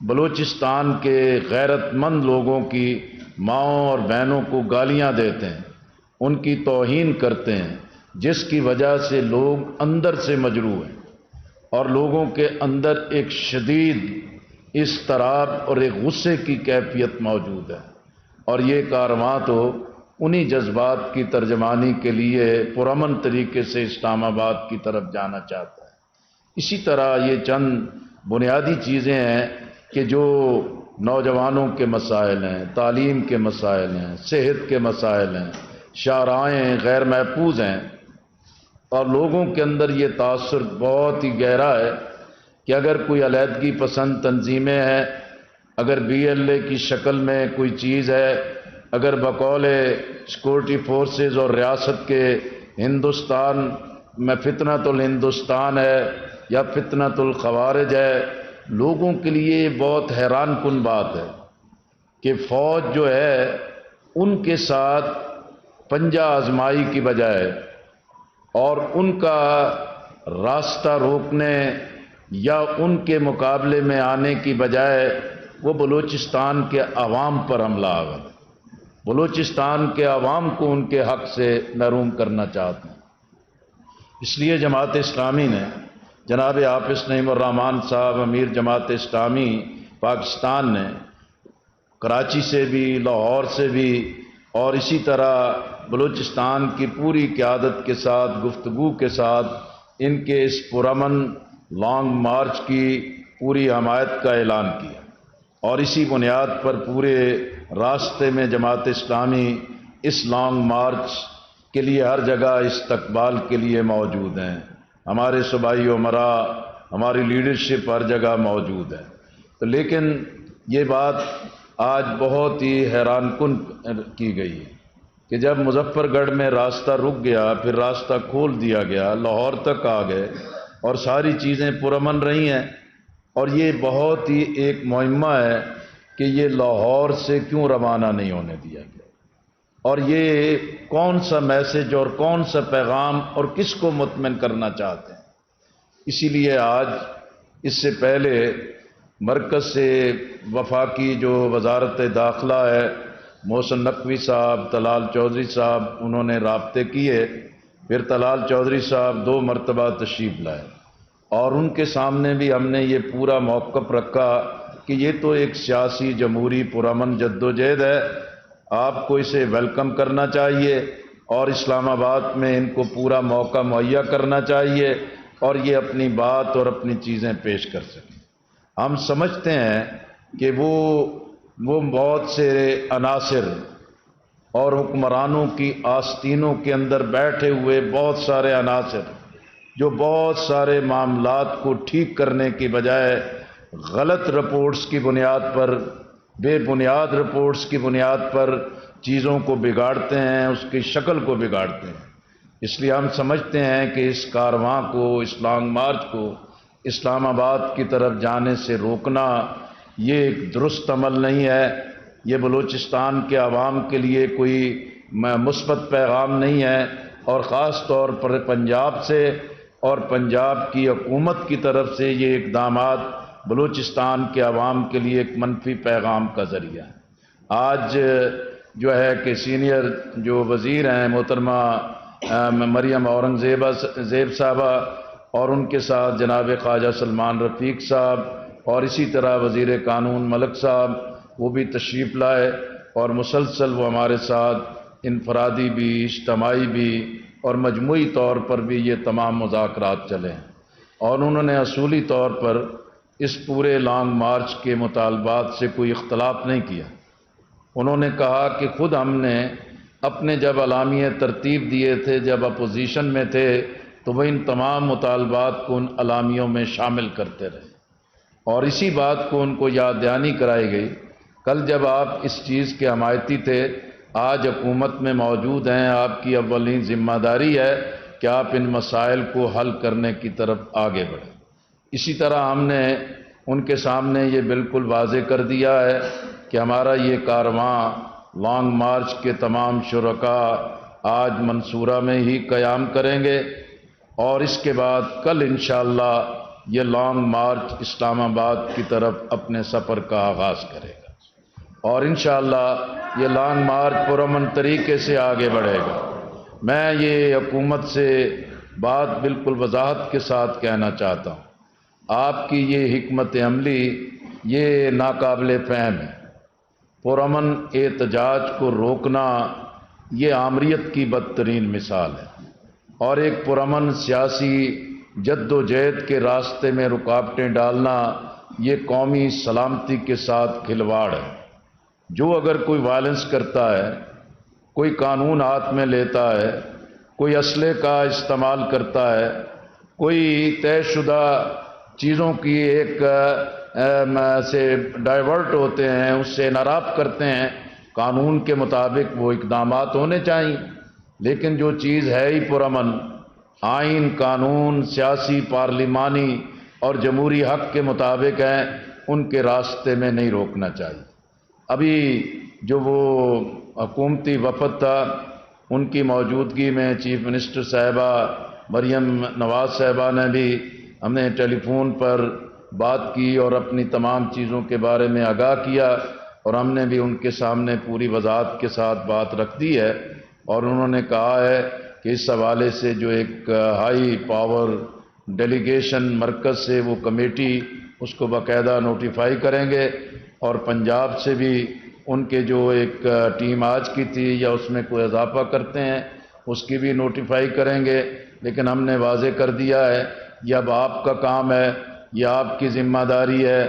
بلوچستان کے غیرت مند لوگوں کی ماؤں اور بہنوں کو گالیاں دیتے ہیں، ان کی توہین کرتے ہیں، جس کی وجہ سے لوگ اندر سے مجروح ہیں اور لوگوں کے اندر ایک شدید اضطراب اور ایک غصے کی کیفیت موجود ہے۔ اور یہ کارواں تو انہی جذبات کی ترجمانی کے لیے پرامن طریقے سے اسلام آباد کی طرف جانا چاہتا ہے۔ اسی طرح یہ چند بنیادی چیزیں ہیں کہ جو نوجوانوں کے مسائل ہیں، تعلیم کے مسائل ہیں، صحت کے مسائل ہیں، شاہراہیں غیر محفوظ ہیں، اور لوگوں کے اندر یہ تاثر بہت ہی گہرا ہے کہ اگر کوئی علیحدگی پسند تنظیمیں ہیں، اگر بی ایل اے کی شکل میں کوئی چیز ہے، اگر بقول سیکورٹی فورسز اور ریاست کے ہندوستان میں فتنۃ الہندوستان ہے یا فتنۃ الخوارج ہے، لوگوں کے لیے بہت حیران کن بات ہے کہ فوج جو ہے ان کے ساتھ پنجہ آزمائی کی بجائے اور ان کا راستہ روکنے یا ان کے مقابلے میں آنے کی بجائے وہ بلوچستان کے عوام پر حملہ آور، بلوچستان کے عوام کو ان کے حق سے محروم کرنا چاہتے ہیں۔ اس لیے جماعت اسلامی نے جناب حافظ نعیم الرحمن صاحب امیر جماعت اسلامی پاکستان نے کراچی سے بھی، لاہور سے بھی، اور اسی طرح بلوچستان کی پوری قیادت کے ساتھ گفتگو کے ساتھ ان کے اس پرامن لانگ مارچ کی پوری حمایت کا اعلان کیا، اور اسی بنیاد پر پورے راستے میں جماعت اسلامی اس لانگ مارچ کے لیے ہر جگہ استقبال کے لیے موجود ہیں۔ ہمارے صوبائی امراء، ہماری لیڈرشپ ہر جگہ موجود ہے۔ تو لیکن یہ بات آج بہت ہی حیران کن کی گئی ہے کہ جب مظفر گڑھ میں راستہ رک گیا، پھر راستہ کھول دیا گیا، لاہور تک آ گئے اور ساری چیزیں پرامن رہی ہیں، اور یہ بہت ہی ایک معمہ ہے کہ یہ لاہور سے کیوں روانہ نہیں ہونے دیا گیا، اور یہ کون سا میسج اور کون سا پیغام اور کس کو مطمئن کرنا چاہتے ہیں۔ اسی لیے آج اس سے پہلے مرکز سے وفاقی جو وزارت داخلہ ہے، محسن نقوی صاحب، طلال چودھری صاحب، انہوں نے رابطے کیے، پھر طلال چودھری صاحب 2 مرتبہ تشریف لائے، اور ان کے سامنے بھی ہم نے یہ پورا موقف رکھا کہ یہ تو ایک سیاسی جمہوری پرامن جدوجہد ہے، آپ کو اسے ویلکم کرنا چاہیے اور اسلام آباد میں ان کو پورا موقع مہیا کرنا چاہیے اور یہ اپنی بات اور اپنی چیزیں پیش کر سکیں۔ ہم سمجھتے ہیں کہ وہ بہت سے عناصر اور حکمرانوں کی آستینوں کے اندر بیٹھے ہوئے بہت سارے عناصر جو بہت سارے معاملات کو ٹھیک کرنے کی بجائے غلط رپورٹس کی بنیاد پر، بے بنیاد رپورٹس کی بنیاد پر چیزوں کو بگاڑتے ہیں، اس کی شکل کو بگاڑتے ہیں۔ اس لیے ہم سمجھتے ہیں کہ اس کارواں کو، اس لانگ مارچ کو اسلام آباد کی طرف جانے سے روکنا یہ ایک درست عمل نہیں ہے، یہ بلوچستان کے عوام کے لیے کوئی مثبت پیغام نہیں ہے، اور خاص طور پر پنجاب سے اور پنجاب کی حکومت کی طرف سے یہ اقدامات بلوچستان کے عوام کے لیے ایک منفی پیغام کا ذریعہ ہے۔ آج جو ہے کہ سینئر جو وزیر ہیں محترمہ مریم اورنگزیب صاحبہ، اور ان کے ساتھ جناب خواجہ سلمان رفیق صاحب، اور اسی طرح وزیر قانون ملک صاحب، وہ بھی تشریف لائے، اور مسلسل وہ ہمارے ساتھ انفرادی بھی، اجتماعی بھی اور مجموعی طور پر بھی یہ تمام مذاکرات چلے ہیں، اور انہوں نے اصولی طور پر اس پورے لانگ مارچ کے مطالبات سے کوئی اختلاف نہیں کیا۔ انہوں نے کہا کہ خود ہم نے اپنے جب اعلامیے ترتیب دیے تھے، جب اپوزیشن میں تھے، تو وہ ان تمام مطالبات کو ان اعلامیوں میں شامل کرتے رہے، اور اسی بات کو ان کو یاد دہانی کرائی گئی۔ کل جب آپ اس چیز کے حمایتی تھے، آج حکومت میں موجود ہیں، آپ کی اولین ذمہ داری ہے کہ آپ ان مسائل کو حل کرنے کی طرف آگے بڑھیں۔ اسی طرح ہم نے ان کے سامنے یہ بالکل واضح کر دیا ہے کہ ہمارا یہ کارواں لانگ مارچ کے تمام شرکاء آج منصورہ میں ہی قیام کریں گے، اور اس کے بعد کل انشاءاللہ یہ لانگ مارچ اسلام آباد کی طرف اپنے سفر کا آغاز کرے گا اور انشاءاللہ یہ لانگ مارچ پرامن طریقے سے آگے بڑھے گا۔ میں یہ حکومت سے بات بالکل وضاحت کے ساتھ کہنا چاہتا ہوں، آپ کی یہ حکمت عملی یہ ناقابل فہم ہے۔ پرامن احتجاج کو روکنا یہ آمریت کی بدترین مثال ہے اور ایک پرامن سیاسی جد و جہد کے راستے میں رکاوٹیں ڈالنا یہ قومی سلامتی کے ساتھ کھلواڑ ہے۔ جو اگر کوئی وائلنس کرتا ہے، کوئی قانون ہاتھ میں لیتا ہے، کوئی اسلحے کا استعمال کرتا ہے، کوئی طے شدہ چیزوں کی ایک سے ڈائیورٹ ہوتے ہیں، اس سے انحراف کرتے ہیں، قانون کے مطابق وہ اقدامات ہونے چاہیے۔ لیکن جو چیز ہے ہی پرامن، آئین، قانون، سیاسی، پارلیمانی اور جمہوری حق کے مطابق ہیں، ان کے راستے میں نہیں روکنا چاہیے۔ ابھی جو وہ حکومتی وفد تھا، ان کی موجودگی میں چیف منسٹر صاحبہ مریم نواز صاحبہ نے بھی ہم نے ٹیلی فون پر بات کی اور اپنی تمام چیزوں کے بارے میں آگاہ کیا، اور ہم نے بھی ان کے سامنے پوری وضاحت کے ساتھ بات رکھ دی ہے، اور انہوں نے کہا ہے کہ اس حوالے سے جو ایک ہائی پاور ڈیلیگیشن مرکز سے وہ کمیٹی اس کو باقاعدہ نوٹیفائی کریں گے، اور پنجاب سے بھی ان کے جو ایک ٹیم آج کی تھی یا اس میں کوئی اضافہ کرتے ہیں اس کی بھی نوٹیفائی کریں گے۔ لیکن ہم نے واضح کر دیا ہے یہ اب آپ کا کام ہے، یہ آپ کی ذمہ داری ہے،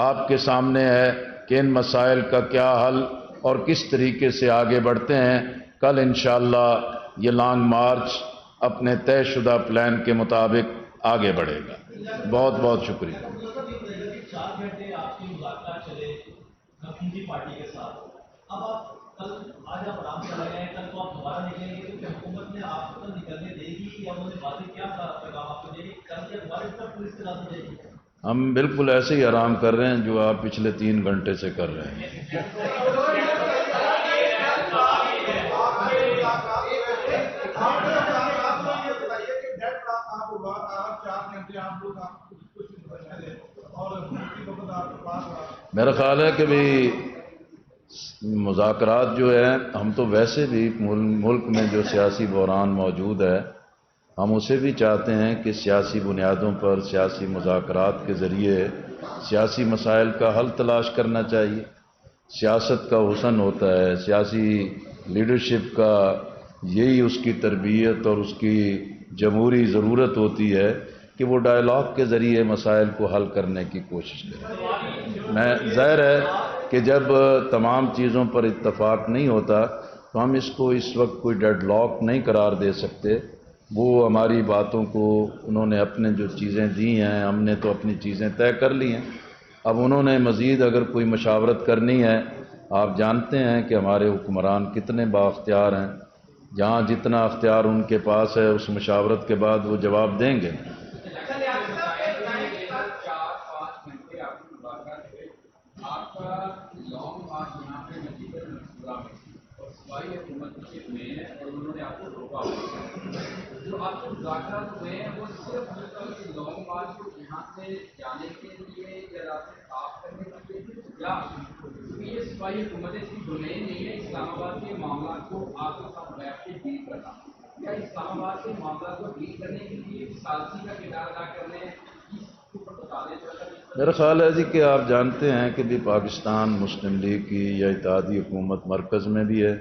آپ کے سامنے ہے کہ ان مسائل کا کیا حل اور کس طریقے سے آگے بڑھتے ہیں۔ کل انشاءاللہ یہ لانگ مارچ اپنے طے شدہ پلان کے مطابق آگے بڑھے گا۔ بہت بہت شکریہ۔ پارٹی کے ساتھ اب آپ کل آج آپ آرام سے لگے ہیں، کل تو آپ دوبارہ نکلیں گے، کیونکہ حکومت نے آپ کو نکلنے دے گی یا انہوں نے باتیں کیا پیغام آپ کو دے گی؟ کل یا دوبارہ پر پولیس کے ساتھ دے گی؟ ہم بالکل ایسے ہی آرام کر رہے ہیں جو آپ پچھلے 3 گھنٹے سے کر رہے ہیں۔ میرا خیال ہے کہ بھی مذاکرات جو ہے، ہم تو ویسے بھی ملک میں جو سیاسی بحران موجود ہے ہم اسے بھی چاہتے ہیں کہ سیاسی بنیادوں پر سیاسی مذاکرات کے ذریعے سیاسی مسائل کا حل تلاش کرنا چاہیے۔ سیاست کا حسن ہوتا ہے، سیاسی لیڈرشپ کا یہی اس کی تربیت اور اس کی جمہوری ضرورت ہوتی ہے کہ وہ ڈائلاگ کے ذریعے مسائل کو حل کرنے کی کوشش کرے۔ میں ظاہر ہے کہ جب تمام چیزوں پر اتفاق نہیں ہوتا تو ہم اس کو اس وقت کوئی ڈیڈ لاک نہیں قرار دے سکتے۔ وہ ہماری باتوں کو انہوں نے اپنے جو چیزیں دی ہیں، ہم نے تو اپنی چیزیں طے کر لی ہیں۔ اب انہوں نے مزید اگر کوئی مشاورت کرنی ہے، آپ جانتے ہیں کہ ہمارے حکمران کتنے بااختیار ہیں، جہاں جتنا اختیار ان کے پاس ہے اس مشاورت کے بعد وہ جواب دیں گے۔ جو آپ کے مذاکرات ہوئے ہیں وہ صرف لانگ مارچ کو یہاں سے جانے کے لیے یا راستے صاف کرنے کے لیے، یا یہ صوبائی حکومتیں صرف ڈومین نہیں ہے اسلام آباد کے معاملات کو آپ کے ساتھ بیٹھ کے ڈیل کرنا، یا اسلام آباد کے معاملات کو ڈیل کرنے کے لیے ثالثی کا کردار ادا کرنے ہیں؟ میرا خیال ہے جی کہ آپ جانتے ہیں کہ بھی پاکستان مسلم لیگ کی یا اتحادی حکومت مرکز میں بھی ہے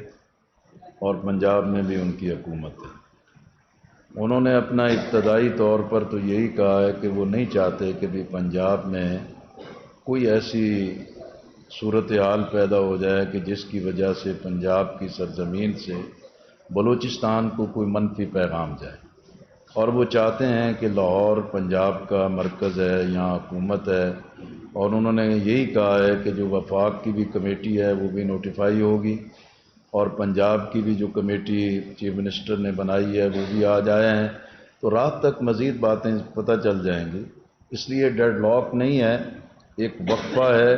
اور پنجاب میں بھی ان کی حکومت ہے۔ انہوں نے اپنا ابتدائی طور پر تو یہی کہا ہے کہ وہ نہیں چاہتے کہ بھی پنجاب میں کوئی ایسی صورتحال پیدا ہو جائے کہ جس کی وجہ سے پنجاب کی سرزمین سے بلوچستان کو کوئی منفی پیغام جائے، اور وہ چاہتے ہیں کہ لاہور پنجاب کا مرکز ہے، یہاں حکومت ہے، اور انہوں نے یہی کہا ہے کہ جو وفاق کی بھی کمیٹی ہے وہ بھی نوٹیفائی ہوگی، اور پنجاب کی بھی جو کمیٹی چیف منسٹر نے بنائی ہے وہ بھی آ جائے ہیں، تو رات تک مزید باتیں پتہ چل جائیں گی۔ اس لیے ڈیڈ لاک نہیں ہے، ایک وقفہ ہے،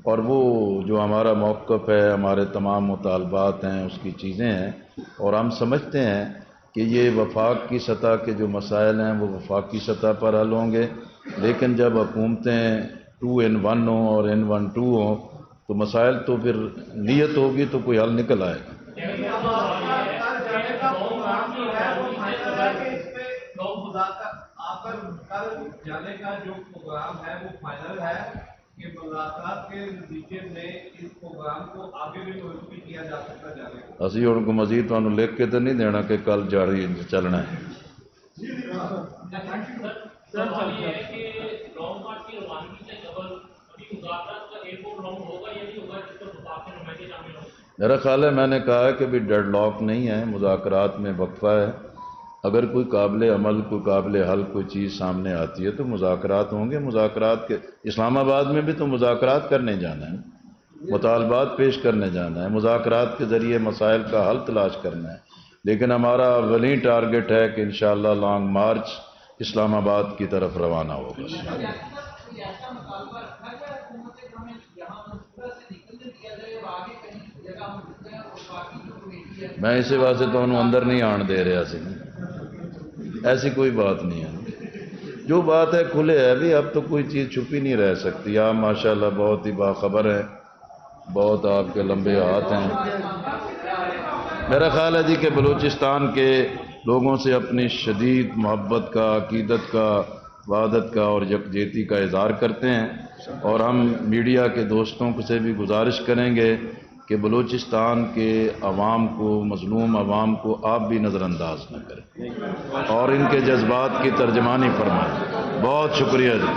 اور وہ جو ہمارا موقف ہے، ہمارے تمام مطالبات ہیں، اس کی چیزیں ہیں، اور ہم سمجھتے ہیں کہ یہ وفاق کی سطح کے جو مسائل ہیں وہ وفاقی سطح پر حل ہوں گے، لیکن جب حکومتیں 2 in 1 ہوں اور in 1 2 ہوں تو مسائل تو پھر نیت ہوگی تو کوئی حل نکل آئے گا. جانے کا جو پروگرام ہے وہ فائنل ہے کہ ملاقات کے نتیجے میں اس پروگرام کو آگے بھی منسوخ کیا جا سکتا جانے کو. اسی ان کو مزید تمہیں لکھ کے تو نہیں دینا کہ کل جاری چلنا ہے. سوال یہ ہے کہ لانگ مارچ کی روانگی سے قبل ابھی مذاکرات کا ایئرپورٹ راؤنڈ ہوگا یا نہیں ہوگا جس پر متعلقہ نمائندے شامل ہوں؟ میرا خیال ہے میں نے کہا ہے کہ ابھی ڈیڈ لاک نہیں ہے, مذاکرات میں وقفہ ہے. اگر کوئی قابل عمل, کوئی قابل حل کوئی چیز سامنے آتی ہے تو مذاکرات ہوں گے. مذاکرات کے اسلام آباد میں بھی تو مذاکرات کرنے جانا ہے, مطالبات پیش کرنے جانا ہے, مذاکرات کے ذریعے مسائل کا حل تلاش کرنا ہے. لیکن ہمارا اولین ٹارگٹ ہے کہ انشاءاللہ لانگ مارچ اسلام آباد کی طرف روانہ ہوگا. میں اسی واسطے تو انہوں اندر نہیں آن دے رہا سی. ایسی کوئی بات نہیں ہے, جو بات ہے کھلے ہے. ابھی اب تو کوئی چیز چھپی نہیں رہ سکتی. آپ ماشاءاللہ بہت ہی باخبر ہیں, بہت آپ کے لمبے ہاتھ ہیں. میرا خیال ہے جی کہ بلوچستان کے لوگوں سے اپنی شدید محبت کا, عقیدت کا, وحدت کا اور یکجہتی کا اظہار کرتے ہیں, اور ہم میڈیا کے دوستوں سے بھی گزارش کریں گے کہ بلوچستان کے عوام کو, مظلوم عوام کو آپ بھی نظر انداز نہ کریں اور ان کے جذبات کی ترجمانی فرمائیں. بہت شکریہ جی.